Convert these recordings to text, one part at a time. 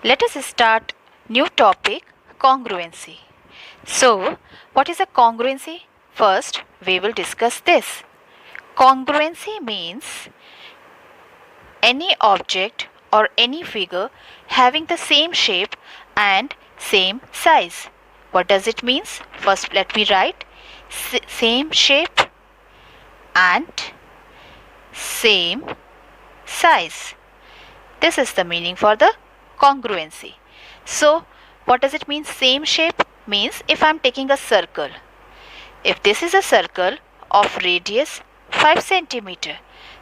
Let us start new topic, congruency. So, what is a congruency? First, we will discuss this. Congruency means any object or any figure having the same shape and same size. What does it mean? First, let me write same shape and same size. This is the meaning for the congruency. So, what does it mean? Same shape means if I am taking a circle. If this is a circle of radius 5 centimeter.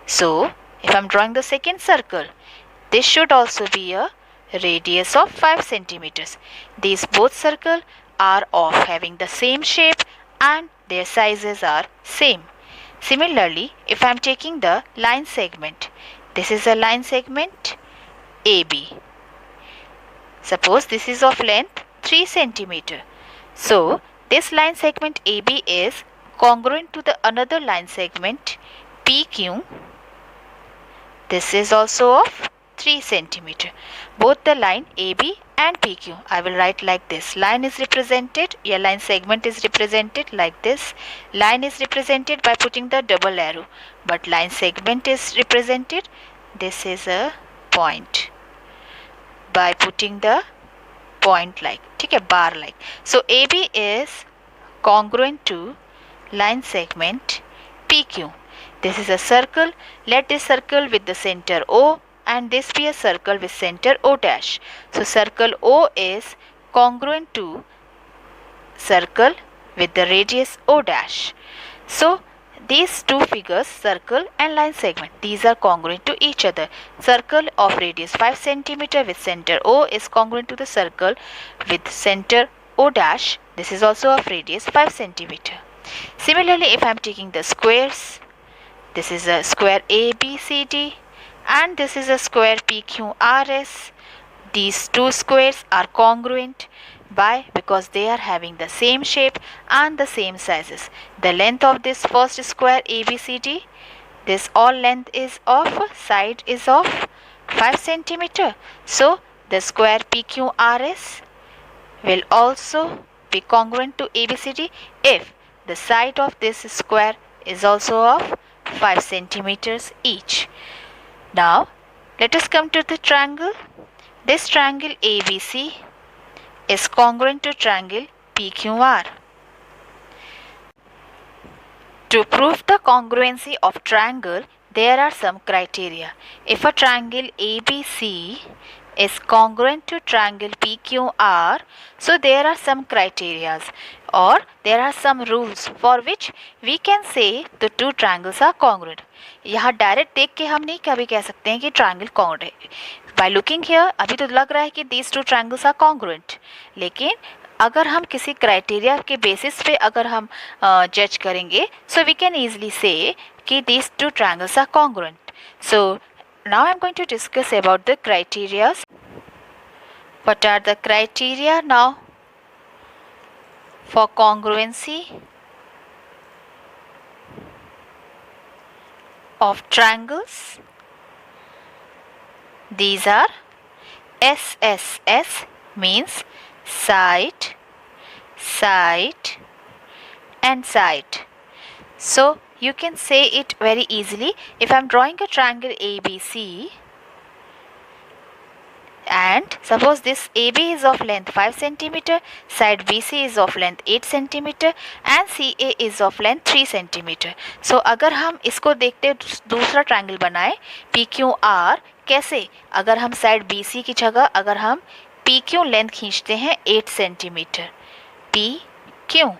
So, if I am drawing the second circle, this should also be a radius of 5 centimeters. These both circles are of having the same shape and their sizes are same. Similarly, if I am taking the line segment, this is a line segment AB. Suppose this is of length 3 centimeter. So, this line segment AB is congruent to the another line segment PQ. This is also of 3 centimeter. Both the line AB and PQ. I will write like this. Line is represented, line segment is represented like this. Line is represented by putting the double arrow. But line segment is represented, this is a point, by putting the point like, ठीक है, bar like. So AB is congruent to line segment PQ. This is a circle. Let this circle with the center O and this be a circle with center O dash. So circle O is congruent to circle with the radius O dash. So these two figures, circle and line segment, these are congruent to each other. Circle of radius 5 centimeter with center O is congruent to the circle with center O dash. This is also of radius 5 centimeter. Similarly, if I am taking the squares, this is a square ABCD and this is a square PQRS. These two squares are congruent because they are having the same shape and the same sizes. The length of this first square ABCD, this all length is of side is of 5 centimeter. So the square PQRS will also be congruent to ABCD if the side of this square is also of 5 centimeters each. Now let us come to the triangle. This triangle ABC is congruent to triangle PQR. To prove the congruency of triangle, there are some criteria. If a triangle ABC is congruent to triangle PQR, so there are some criteria or there are some rules for which we can say the two triangles are congruent. यहाँ डायरेक्ट देख के हम नहीं कभी कह सकते हैं कि ट्रायंगल कॉन्ग्रुएंट है. बाय लुकिंग हियर अभी तो लग रहा है कि these two triangles are congruent, लेकिन अगर हम किसी क्राइटेरिया के बेसिस पे अगर हम जज करेंगे, सो वी कैन ईजिली से कि these two triangles are congruent. So now I am going to discuss about the criteria. What are the criteria now for congruency of triangles? These are SSS means side, side and side. So you can say it very easily. If I am drawing a triangle ABC and suppose this AB is of length 5 centimeter, side BC is of length 8 centimeter and CA is of length 3 centimeter. So अगर हम इसको देखते दूसरा triangle बनाए PQR, कैसे? अगर हम side BC की जगह अगर हम PQ लेंथ खींचते हैं 8 सेंटीमीटर PQ,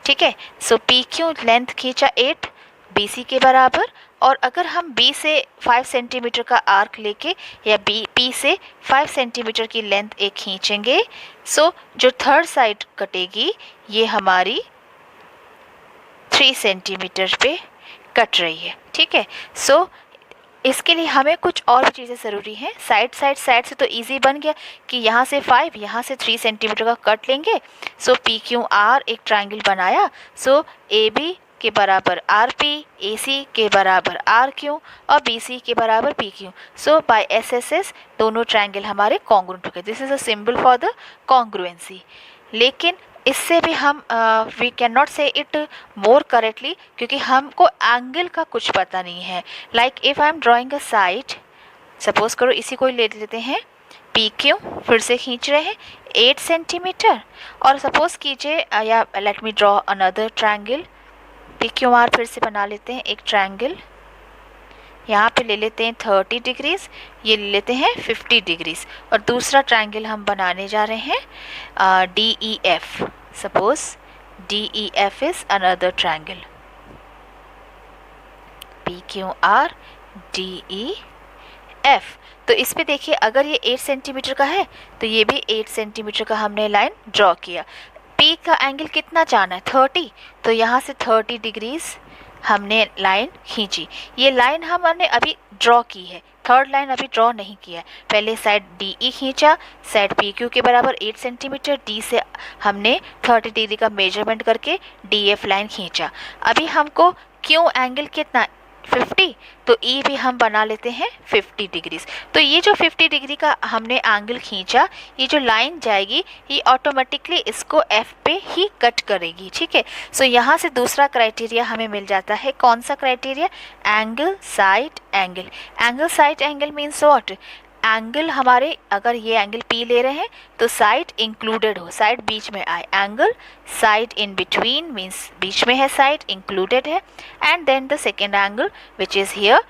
ठीक है. सो PQ लेंथ खींचा 8 BC के बराबर, और अगर हम B से 5 सेंटीमीटर का आर्क लेके या P से 5 सेंटीमीटर की लेंथ एक खींचेंगे, सो जो थर्ड साइड कटेगी ये हमारी 3 सेंटीमीटर पे कट रही है, ठीक है. सो इसके लिए हमें कुछ और भी चीज़ें ज़रूरी हैं. साइड से तो इजी बन गया कि यहाँ से 5 यहाँ से 3 सेंटीमीटर का कट लेंगे. सो PQR एक ट्रायंगल बनाया. सो AB के बराबर आर पी, ए सी के बराबर आर क्यू और बी सी के बराबर P Q. So by S S S दोनों ट्रायंगल हमारे कॉन्ग्रुएंट हो गए। This is a symbol for the congruency. लेकिन इससे भी हम वी कैन नॉट से इट मोर करेक्टली, क्योंकि हमको एंगल का कुछ पता नहीं है। Like if I am drawing a side, suppose करो इसी को ले लेते हैं पी क्यू, फिर से खींच रहे हैं 8 सेंटीमीटर, और सपोज कीजिए या let me draw another triangle, P Q are फिर से बना लेते हैं एक ट्रायंगल। यहाँ पे ले लेते हैं 30 डिग्रीज, ये ले लेते हैं 50 डिग्रीज, और दूसरा ट्रायंगल हम बनाने जा रहे हैं D E F. Suppose D E F is another triangle, P Q R D E F. तो इस पे देखिए अगर ये 8 सेंटीमीटर का है तो ये भी 8 सेंटीमीटर का हमने लाइन ड्रॉ किया। पी का एंगल कितना जाना है 30, तो यहाँ से 30 डिग्रीज हमने लाइन खींची। ये लाइन हमने अभी ड्रॉ की है, थर्ड लाइन अभी ड्रॉ नहीं किया है। पहले साइड डी ई खींचा, साइड पी क्यू के बराबर 8 सेंटीमीटर, डी से हमने 30 डिग्री का मेजरमेंट करके डी एफ लाइन खींचा। अभी हमको क्यू एंगल कितना 50, तो ई भी हम बना लेते हैं 50 डिग्रीज। तो ये जो 50 डिग्री का हमने एंगल खींचा, ये जो लाइन जाएगी ये ऑटोमेटिकली इसको एफ पे ही कट करेगी, ठीक है। सो यहाँ से दूसरा क्राइटेरिया हमें मिल जाता है। कौन सा criteria? Angle side angle. Angle side angle means what? Angle हमारे, अगर ये एंगल पी ले रहे हैं तो साइड इंक्लूडेड हो, साइड बीच में आए। Angle side in between means बीच में है, साइड इंक्लूडेड है। And then the second angle which is here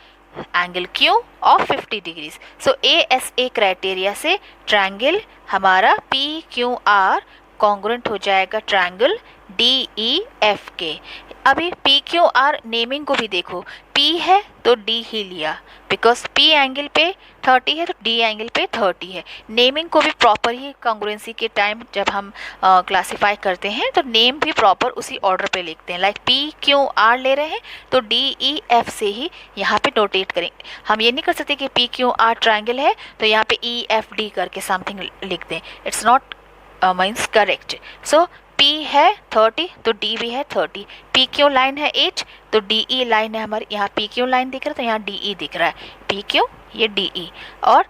angle Q of 50 degrees. So A S A criteria से ट्रायंगल हमारा पी क्यू आर कॉन्ग्रुएंट हो जाएगा ट्रायंगल डी ई एफ के। अभी पी क्यू आर नेमिंग को भी देखो, पी है तो डी ही लिया, बिकॉज पी एंगल पे 30 है तो डी एंगल पे 30 है। नेमिंग को भी प्रॉपर ही कॉन्ग्रुएंसी के टाइम जब हम क्लासीफाई करते हैं तो नेम भी प्रॉपर उसी ऑर्डर पे लिखते हैं। लाइक पी क्यू आर ले रहे हैं तो डी ई एफ से ही यहाँ पे नोटेट करें। हम ये नहीं कर सकते कि पी क्यू आर ट्रायंगल है तो यहाँ पे ई एफ डी करके समथिंग लिख दें, it's not means correct. So P है 30 तो डी भी है 30, पी क्यू लाइन है 8 तो डी ई लाइन है हमारी, यहाँ पी क्यू लाइन दिख रहा है तो यहाँ डी ई दिख रहा है, पी क्यू ये डी ई। और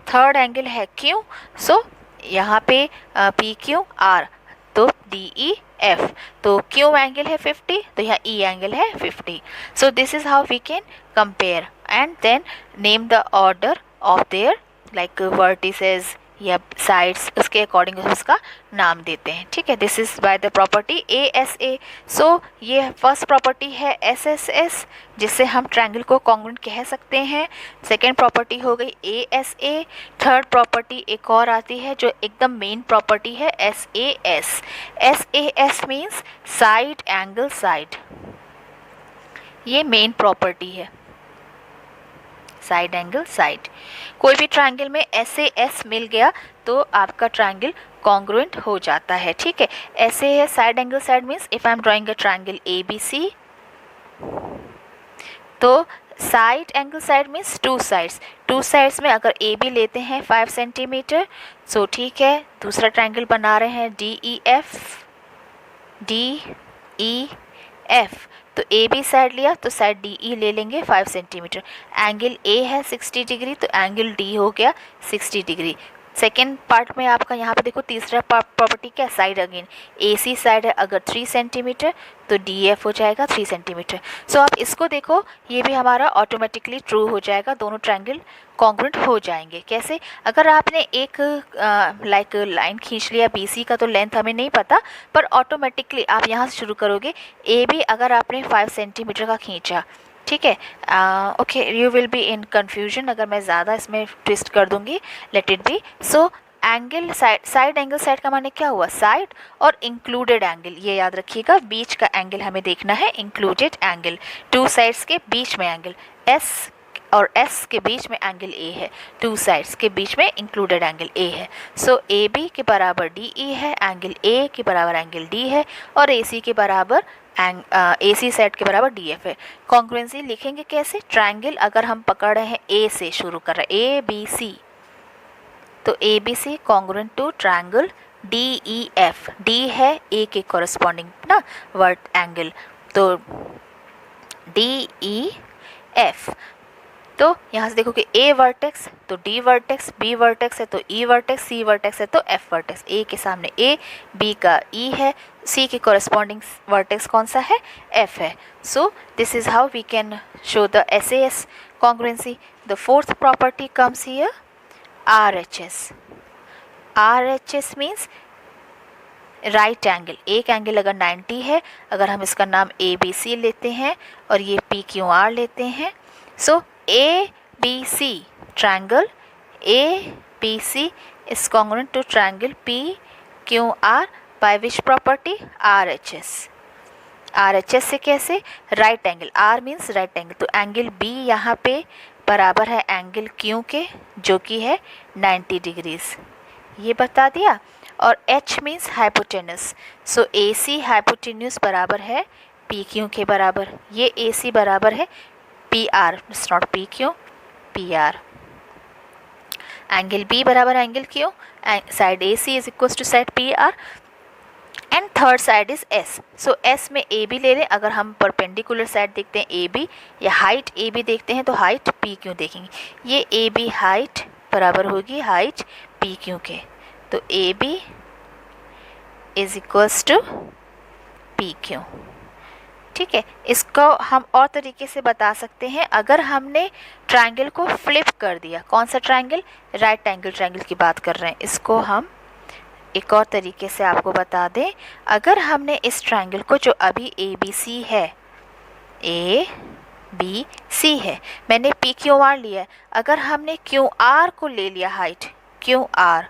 थर्ड एंगल है क्यू, सो यहाँ पे पी क्यू आर तो डी ई एफ, तो क्यू एंगल है 50 तो यहाँ ई एंगल है 50। So this is how we can compare and then name the order of their like vertices या साइड्स, उसके अकॉर्डिंग उसका नाम देते हैं, ठीक है। This is by the property A S A. सो ये फर्स्ट प्रॉपर्टी है एस एस एस, जिससे हम ट्रायंगल को कॉन्ग्रुएंट कह सकते हैं। सेकेंड प्रॉपर्टी हो गई ए एस ए। थर्ड प्रॉपर्टी एक और आती है जो एकदम मेन प्रॉपर्टी है, S A S. S A S means side angle side, ये मेन प्रॉपर्टी है, साइड एंगल साइड। कोई भी ट्रायंगल में एस ए एस मिल गया तो आपका ट्रायंगल कॉन्ग्रुएंट हो जाता है, ठीक है। ऐसे है side angle side means if I am drawing a triangle A B C, तो side angle side means two sides में अगर ए बी लेते हैं 5 सेंटीमीटर, सो ठीक है। दूसरा ट्रायंगल बना रहे हैं डी ई एफ, तो ए बी साइड लिया तो साइड डी ई ले लेंगे 5 सेंटीमीटर। एंगल ए है 60 डिग्री तो एंगल डी हो गया 60 डिग्री। सेकेंड पार्ट में आपका यहाँ पे देखो तीसरा प्रॉपर्टी क्या, साइड अगेन ए सी साइड है अगर 3 सेंटीमीटर तो डी एफ हो जाएगा 3 सेंटीमीटर। सो आप इसको देखो, ये भी हमारा ऑटोमेटिकली ट्रू हो जाएगा, दोनों ट्रायंगल कॉन्ग्रुएंट हो जाएंगे। कैसे? अगर आपने एक लाइक लाइन खींच लिया बी सी का, तो लेंथ हमें नहीं पता, पर ऑटोमेटिकली आप यहाँ से शुरू करोगे। ए बी अगर आपने 5 सेंटीमीटर का खींचा, ठीक है, okay you will be in confusion अगर मैं ज़्यादा इसमें ट्विस्ट कर दूंगी, let it be. So angle side angle side का माने क्या हुआ, साइड और इंक्लूडेड एंगल, ये याद रखिएगा। बीच का एंगल हमें देखना है, इंक्लूडेड एंगल, टू साइड्स के बीच में एंगल, एस और एस के बीच में एंगल ए है, टू साइड्स के बीच में इंक्लूडेड एंगल ए है। सो ए बी के बराबर डी ई है, एंगल ए के बराबर एंगल डी है, और ए सी के बराबर ए सी साइड के बराबर डी एफ है। कॉन्ग्रुएंसी लिखेंगे कैसे? ट्रायंगल अगर हम पकड़ रहे हैं ए से शुरू कर रहे हैं, ए बी सी, तो A B C congruent to triangle D E F. D है ए के कॉरस्पॉन्डिंग ना वर्ड एंगल, तो DEF। तो यहाँ से देखो कि A वर्टेक्स तो D वर्टेक्स, B वर्टेक्स है तो E वर्टेक्स, C वर्टेक्स है तो F वर्टेक्स। A के सामने A, B का E है, C के कोरस्पॉन्डिंग वर्टेक्स कौन सा है, F है। So this is how we can show the SAS congruency. The fourth property comes here, RHS. RHS means right angle. एक एंगल अगर 90 है, अगर हम इसका नाम ABC लेते हैं और ये PQR लेते हैं, सो ABC triangle ABC is congruent to triangle PQR by which property, RHS. RHS से कैसे, right angle, R means right angle, तो एंगल B यहाँ पे बराबर है एंगल Q के, जो कि है 90 डिग्रीज, ये बता दिया। और H मीन्स हाइपोटेनस, सो AC हाइपोटेन्यूस बराबर है PQ के बराबर, ये AC बराबर है PR, it's not PQ, PR। Angle B बराबर angle Q, side AC is equal to side PR, and third side is S। So S में AB ले लें, अगर हम परपेंडिकुलर साइड देखते हैं AB या हाइट AB देखते हैं तो हाइट PQ देखेंगे, ये AB हाइट बराबर होगी हाइट PQ के, तो AB is equals to PQ। ठीक है, इसको हम और तरीके से बता सकते हैं, अगर हमने ट्रायंगल को फ्लिप कर दिया, कौन सा ट्रायंगल, राइट एंगल ट्रायंगल की बात कर रहे हैं, इसको हम एक और तरीके से आपको बता दें, अगर हमने इस ट्रायंगल को, जो अभी ABC है, ABC है, मैंने PQR लिया है, अगर हमने QR को ले लिया हाइट QR,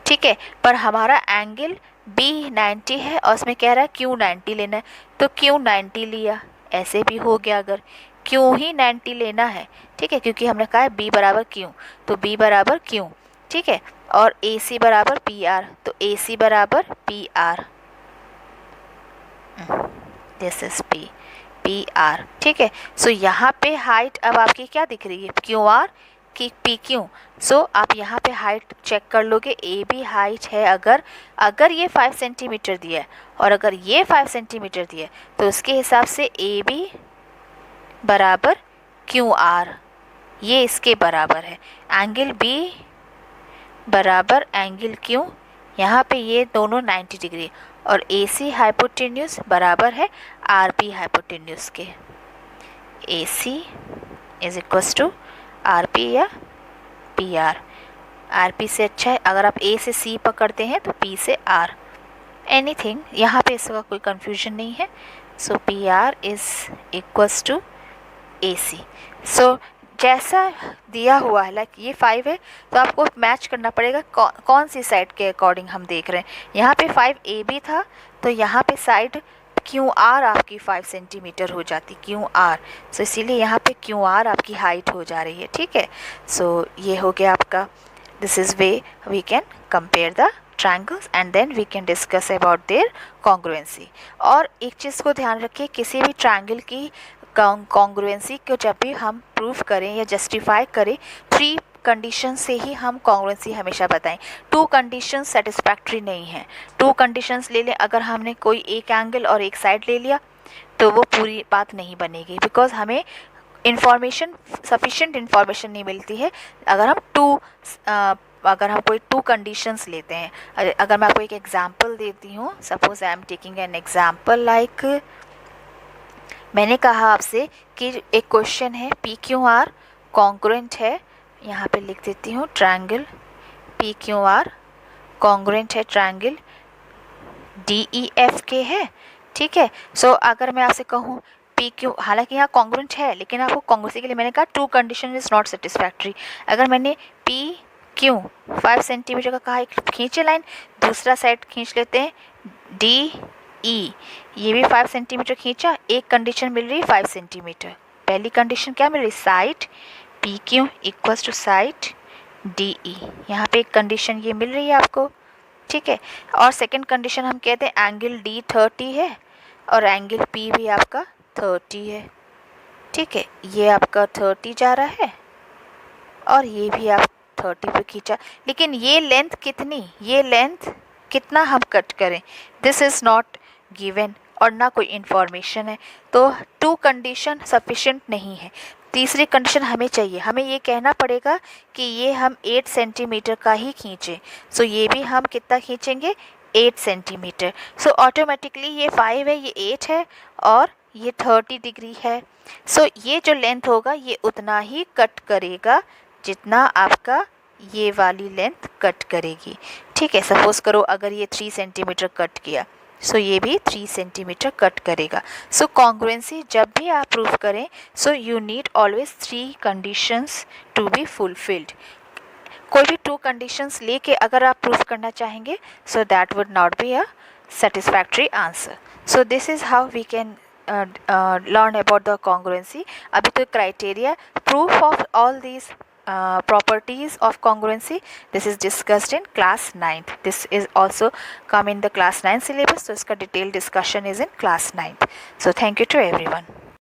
ठीक है, पर हमारा एंगल B 90 है और उसमें कह रहा है Q 90 लेना है, तो Q 90 लिया, ऐसे भी हो गया, अगर Q ही 90 लेना है, ठीक है, क्योंकि हमने कहा है B बराबर Q, तो B बराबर Q, ठीक है, और AC बराबर PR, तो AC बराबर PR, दिस इज PR, ठीक है। सो यहाँ पे हाइट अब आपकी क्या दिख रही है, QR की PQ, सो आप यहाँ पे हाइट चेक कर लोगे, AB हाइट है, अगर ये 5 सेंटीमीटर दिया है और अगर ये 5 सेंटीमीटर दिया है, तो उसके हिसाब से AB बराबर QR, ये इसके बराबर है, एंगल B बराबर एंगल Q, यहाँ पे ये दोनों 90 डिग्री, और AC हाइपोटेन्यूस बराबर है RP हाइपोटेन्यूस के, AC is equals to RP या PR, RP से अच्छा है, अगर आप A से C पकड़ते हैं तो P से R, एनीथिंग, यहाँ पे इसका कोई कंफ्यूजन नहीं है, so PR is equals to AC। So जैसा दिया हुआ है, लाइक ये 5 है, तो आपको मैच करना पड़ेगा कौन सी साइड के अकॉर्डिंग हम देख रहे हैं, यहाँ पे 5 AB था, तो यहाँ पे साइड QR आपकी 5 सेंटीमीटर हो जाती, QR, सो इसीलिए यहाँ पे QR आपकी हाइट हो जा रही है, ठीक है। सो ये हो गया आपका, this is way we can compare the triangles and then we can discuss about their congruency। और एक चीज़ को ध्यान रखिए, किसी भी ट्रायंगल की कॉन्ग्रुएंसी को जब भी हम प्रूव करें या जस्टिफाई करें, 3 कंडीशन से ही हम कॉन्ग्रुएंसी हमेशा बताएं, 2 कंडीशन सेटिस्फैक्ट्री नहीं है। 2 कंडीशंस ले लें, अगर हमने कोई एक एंगल और एक साइड ले लिया तो वो पूरी बात नहीं बनेगी, बिकॉज हमें इंफॉर्मेशन, सफिशिएंट इंफॉर्मेशन नहीं मिलती है अगर हम कोई 2 कंडीशंस लेते हैं। अगर मैं आपको एक एग्जांपल देती हूँ, suppose I am taking an example, like मैंने कहा आपसे कि एक क्वेश्चन है PQR कॉन्ग्रुएंट है, यहाँ पे लिख देती हूँ, ट्रायंगल PQR कॉन्ग्रुएंट है ट्रायंगल DEF के है, ठीक है। सो अगर मैं आपसे कहूँ PQ, हालांकि यहाँ कॉन्ग्रुएंट है, लेकिन आपको कॉन्ग्रुएंसी के लिए मैंने कहा 2 कंडीशन इज नॉट सेटिस्फैक्ट्री। अगर मैंने PQ 5 सेंटीमीटर का कहा, एक खींचे लाइन, दूसरा साइड खींच लेते हैं DE, ये भी 5 सेंटीमीटर खींचा, एक कंडीशन मिल रही है 5 सेंटीमीटर, पहली कंडीशन क्या मिल रही, side PQ equals to side DE, यहाँ पे एक कंडीशन ये मिल रही है आपको, ठीक है। और सेकंड कंडीशन हम कहते हैं एंगल D 30 है और एंगल P भी आपका 30 है, ठीक है, ये आपका 30 जा रहा है और ये भी आप 30 पे खींचा, लेकिन ये लेंथ कितनी, ये लेंथ कितना हम कट करें, दिस इज़ नॉट गिवन, और ना कोई इन्फॉर्मेशन है, तो 2 कंडीशन सफिशिएंट नहीं है। तीसरी कंडीशन हमें चाहिए, हमें ये कहना पड़ेगा कि ये हम 8 सेंटीमीटर का ही खींचें। सो ये भी हम कितना खींचेंगे, 8 सेंटीमीटर। सो ऑटोमेटिकली ये 5 है, ये 8 है और ये 30 डिग्री है। सो ये जो लेंथ होगा ये उतना ही कट करेगा जितना आपका ये वाली लेंथ कट करेगी। ठीक है, सपोज करो अगर ये 3 सेंटीमीटर कट किया, सो ये भी 3 सेंटीमीटर कट करेगा। सो कॉन्ग्रुएंसी जब भी आप प्रूव करें, so you need always 3 conditions to be fulfilled. कोई भी 2 कंडीशंस लेके अगर आप प्रूफ करना चाहेंगे, so that would not be a satisfactory answer. So this is how we can learn about the congruency. अभी तो criteria, proof of all these properties of congruency, this is discussed in class 9th. This is also come in the class 9 syllabus, so इसका detailed discussion is in class 9th. So thank you to everyone.